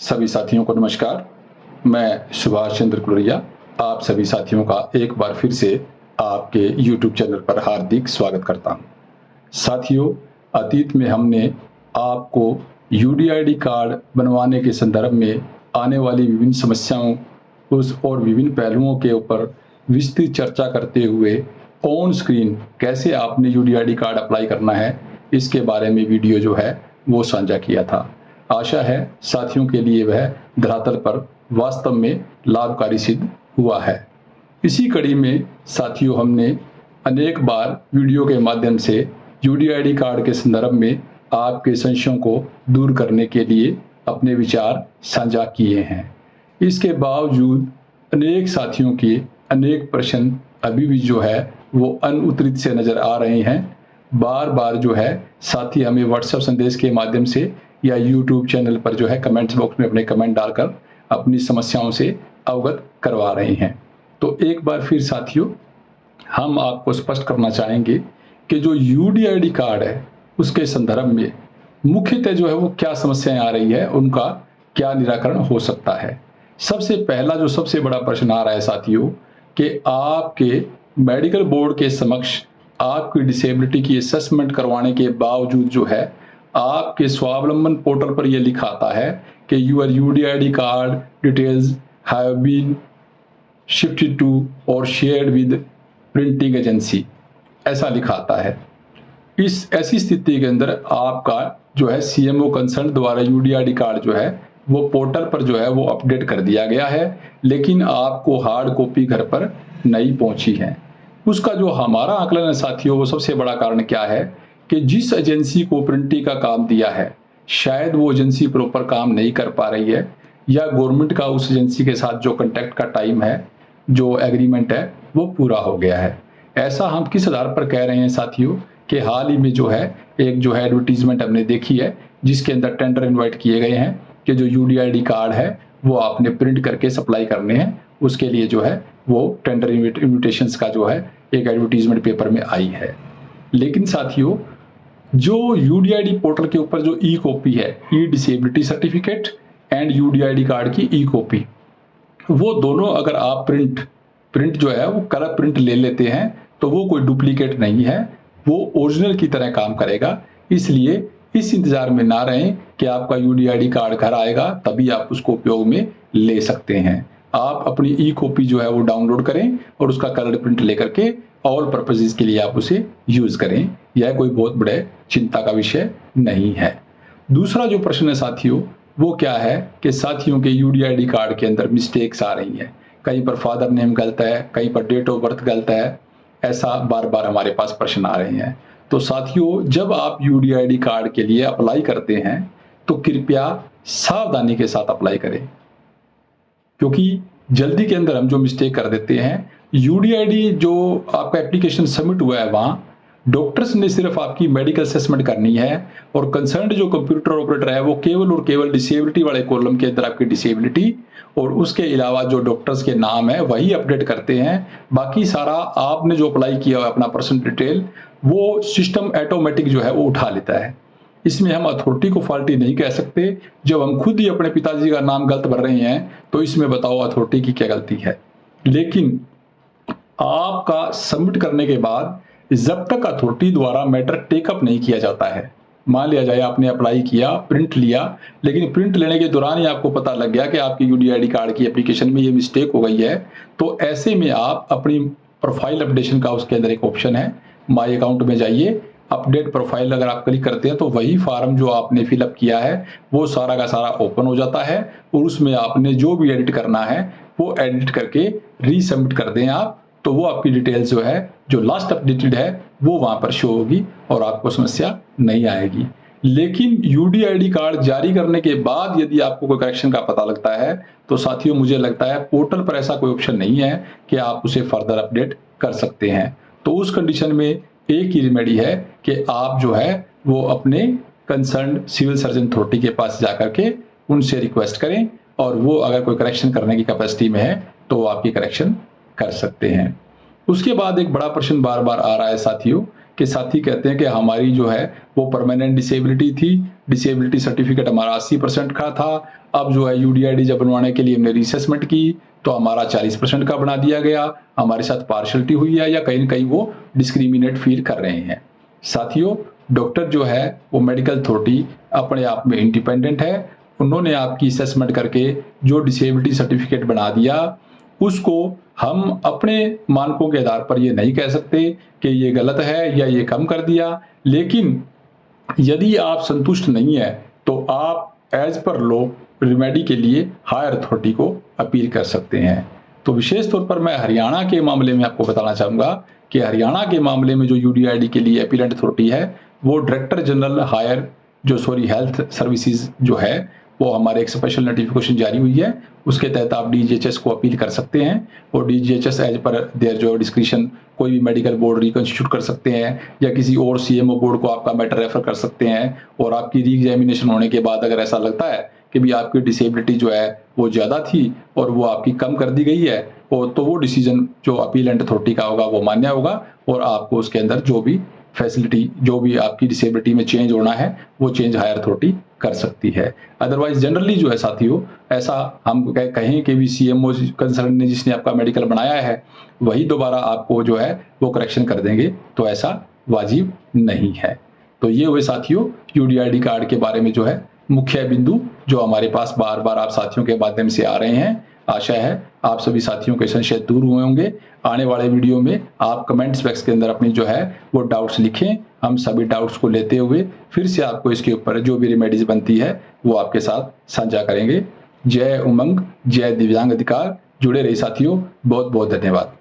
सभी साथियों को नमस्कार। मैं सुभाष चंद्र कुलरिया आप सभी साथियों का एक बार फिर से आपके YouTube चैनल पर हार्दिक स्वागत करता हूं। साथियों, अतीत में हमने आपको यूडीआईडी कार्ड बनवाने के संदर्भ में आने वाली विभिन्न समस्याओं और विभिन्न पहलुओं के ऊपर विस्तृत चर्चा करते हुए ऑन स्क्रीन कैसे आपने यूडीआईडी कार्ड अप्लाई करना है, इसके बारे में वीडियो जो है वो साझा किया था। आशा है साथियों के लिए वह धरातल पर वास्तव में लाभकारी सिद्ध हुआ है। इसी कड़ी में साथियों, हमने अनेक बार वीडियो के माध्यम से यूडीआईडी कार्ड के संदर्भ में आपके संशयों को दूर करने के लिए अपने विचार साझा किए हैं। इसके बावजूद अनेक साथियों के अनेक प्रश्न अभी भी जो है वो अनुत्तरित से नजर आ रहे हैं। बार बार जो है साथी हमें व्हाट्सएप संदेश के माध्यम से या यूट्यूब चैनल पर जो है कमेंट्स बॉक्स में अपने कमेंट डालकर अपनी समस्याओं से अवगत करवा रहे हैं। तो एक बार फिर साथियों, हम आपको स्पष्ट करना चाहेंगे कि जो यूडीआईडी कार्ड है उसके संदर्भ में मुख्यतः जो है वो क्या समस्याएं आ रही है, उनका क्या निराकरण हो सकता है। सबसे पहला जो सबसे बड़ा प्रश्न आ रहा है साथियों कि आपके मेडिकल बोर्ड के समक्ष आपकी डिसेबिलिटी की असेसमेंट करवाने के बावजूद जो है आपके स्वावलंबन पोर्टल पर यह लिखा आता है कि your UDID card details have been shifted to और शेयर्ड विद प्रिंटिंग एजेंसी, ऐसा लिखा आता है। इस ऐसी स्थिति के अंदर आपका जो है सीएमओ कंसर्न द्वारा यूडीआईडी कार्ड जो है वो पोर्टल पर जो है वो अपडेट कर दिया गया है, लेकिन आपको हार्ड कॉपी घर पर नहीं पहुंची है। उसका जो हमारा आकलन है साथियों, वो सबसे बड़ा कारण क्या है कि जिस एजेंसी को प्रिंटिंग का काम दिया है शायद वो एजेंसी प्रॉपर काम नहीं कर पा रही है, या गवर्नमेंट का उस एजेंसी के साथ जो कॉन्ट्रैक्ट का टाइम है, जो एग्रीमेंट है, वो पूरा हो गया है। ऐसा हम किस आधार पर कह रहे हैं साथियों कि हाल ही में जो है एक जो है एडवर्टीजमेंट हमने देखी है जिसके अंदर टेंडर इन्वाइट किए गए हैं कि जो यूडीआईडी कार्ड है वो आपने प्रिंट करके सप्लाई करने हैं। उसके लिए जो है वो टेंडर इन्विटेशंस का जो है एक एडवर्टीजमेंट पेपर में आई है। लेकिन साथियों, जो यूडीआईडी पोर्टल के ऊपर जो ई कॉपी है, e disability certificate and UDID card की ई कॉपी, वो दोनों अगर आप प्रिंट जो है वो कलर प्रिंट ले लेते हैं तो वो कोई डुप्लीकेट नहीं है, वो ओरिजिनल की तरह काम करेगा। इसलिए इस इंतजार में ना रहें कि आपका यूडीआईडी कार्ड घर आएगा तभी आप उसको उपयोग में ले सकते हैं। आप अपनी ई कॉपी जो है वो डाउनलोड करें और उसका कलर प्रिंट लेकर के ऑल पर्पसेस के लिए आप उसे यूज करें। यह कोई बहुत बड़े चिंता का विषय नहीं है। दूसरा जो प्रश्न है साथियों वो क्या है कि साथियों के यूडीआईडी कार्ड के अंदर मिस्टेक्स आ रही हैं। कहीं पर फादर नेम गलत है, कहीं पर डेट ऑफ बर्थ गलत है, ऐसा बार बार हमारे पास प्रश्न आ रहे हैं। तो साथियों, जब आप यूडीआईडी कार्ड के लिए अप्लाई करते हैं तो कृपया सावधानी के साथ अप्लाई करें, क्योंकि जल्दी के अंदर हम जो मिस्टेक कर देते हैं, यूडीआईडी जो आपका एप्लीकेशन सबमिट हुआ है वहां डॉक्टर्स ने सिर्फ आपकी मेडिकल असेसमेंट करनी है और कंसर्न्ड जो कंप्यूटर ऑपरेटर है वो केवल और केवल डिसेबिलिटी वाले कॉलम के अंदर आपकी डिसेबिलिटी और उसके अलावा जो डॉक्टर्स के नाम है वही अपडेट करते हैं। बाकी सारा आपने जो अप्लाई किया है अपना पर्सनल डिटेल वो सिस्टम ऑटोमेटिक जो है वो उठा लेता है। इसमें हम अथॉरिटी को फॉल्टी नहीं कह सकते। जब हम खुद ही अपने पिताजी का नाम गलत भर रहे हैं तो इसमें बताओ अथॉरिटी की क्या गलती है। लेकिन आपका सबमिट करने के बाद जब तक अथॉरिटी द्वारा मैटर टेकअप नहीं किया जाता है, मान लिया जाए आपने अप्लाई किया, प्रिंट लिया, लेकिन प्रिंट लेने के दौरान ही आपको पता लग गया कि आपकी यूडीआईडी कार्ड की एप्लीकेशन में ये मिस्टेक हो गई है, तो ऐसे में आप अपनी प्रोफाइल अपडेशन का उसके अंदर एक ऑप्शन है, माई अकाउंट में जाइए, अपडेट प्रोफाइल अगर आप क्लिक करते हैं तो वही फॉर्म जो आपने फिलअप किया है वो सारा का सारा ओपन हो जाता है और उसमें आपने जो भी एडिट करना है वो एडिट करके रीसबमिट कर दें आप, तो वो आपकी डिटेल्स जो है जो लास्ट अपडेटेड है वो वहां पर शो होगी और आपको समस्या नहीं आएगी। लेकिन यूडीआईडी कार्ड जारी करने के बाद यदि आपको कोई करेक्शन का पता लगता है तो साथियों मुझे लगता है पोर्टल पर ऐसा कोई ऑप्शन नहीं है कि आप उसे फर्दर अपडेट कर सकते हैं। तो उस कंडीशन में एक ही रेमेडी है कि आप जो है वो अपने कंसर्न सिविल सर्जन अथॉरिटी के पास जाकर के उनसे रिक्वेस्ट करें और वो अगर कोई करेक्शन करने की कैपेसिटी में है तो वो आपकी करेक्शन कर सकते हैं। उसके बाद एक बड़ा प्रश्न बार बार आ रहा है साथियों कि साथी कहते हैं कि हमारी जो है वो परमानेंट डिसेबिलिटी थी, डिसेबिलिटी सर्टिफिकेट हमारा 80% का था, अब जो है यूडीआईडी जब बनवाने के लिए हमने रीअसेसमेंट की तो हमारा 40% का बना दिया गया, हमारे साथ पार्शलिटी हुई है या कहीं न कहीं वो डिस्क्रिमिनेट फील कर रहे हैं। साथियों, डॉक्टर जो है वो मेडिकल अथॉरिटी अपने आप में इंडिपेंडेंट है, उन्होंने आपकी असेसमेंट करके जो डिसेबिलिटी सर्टिफिकेट बना दिया, उसको हम अपने मानकों के आधार पर ये नहीं कह सकते कि ये गलत है या ये कम कर दिया। लेकिन यदि आप संतुष्ट नहीं है तो आप एज पर लॉ रेमेडी के लिए हायर अथॉरिटी को अपील कर सकते हैं। तो विशेष तौर पर मैं हरियाणा के मामले में आपको बताना चाहूँगा कि हरियाणा के मामले में जो यूडीआईडी के लिए अपीलेंट अथॉरिटी है वो director general higher health services जो है वो हमारे एक स्पेशल नोटिफिकेशन जारी हुई है, उसके तहत आप डीजीएचएस को अपील कर सकते हैं और डीजीएचएस एज पर देयर जो डिस्क्रिप्शन कोई भी मेडिकल बोर्ड रिकंस्टिट्यूट कर सकते हैं या किसी और सीएमओ बोर्ड को आपका मैटर रेफर कर सकते हैं। और आपकी री एग्जामिनेशन होने के बाद अगर ऐसा लगता है कि भी आपकी डिसेबिलिटी जो है वो ज़्यादा थी और वो आपकी कम कर दी गई है और तो वो डिसीजन जो अपीलेंट अथॉरिटी का होगा वो मान्य होगा और आपको उसके अंदर जो भी फैसिलिटी जो भी आपकी डिसेबिलिटी में चेंज होना है वो चेंज हायर अथॉरिटी कर सकती है। अदरवाइज जनरली जो है साथियों, ऐसा हम कहें कि भी सीएमओ कंसर्न ने जिसने आपका मेडिकल बनाया है वही दोबारा आपको जो है वो करेक्शन कर देंगे, तो ऐसा वाजिब नहीं है। तो ये हुए साथियों यूडीआईडी कार्ड के बारे में जो है मुख्य बिंदु जो हमारे पास बार बार आप साथियों के माध्यम से आ रहे हैं। आशा है आप सभी साथियों के संशय दूर हुए होंगे। आने वाले वीडियो में आप कमेंट्स बॉक्स के अंदर अपनी जो है वो डाउट्स लिखें, हम सभी डाउट्स को लेते हुए फिर से आपको इसके ऊपर जो भी रेमेडीज बनती है वो आपके साथ साझा करेंगे। जय उमंग, जय दिव्यांग अधिकार। जुड़े रहिए साथियों, बहुत बहुत धन्यवाद।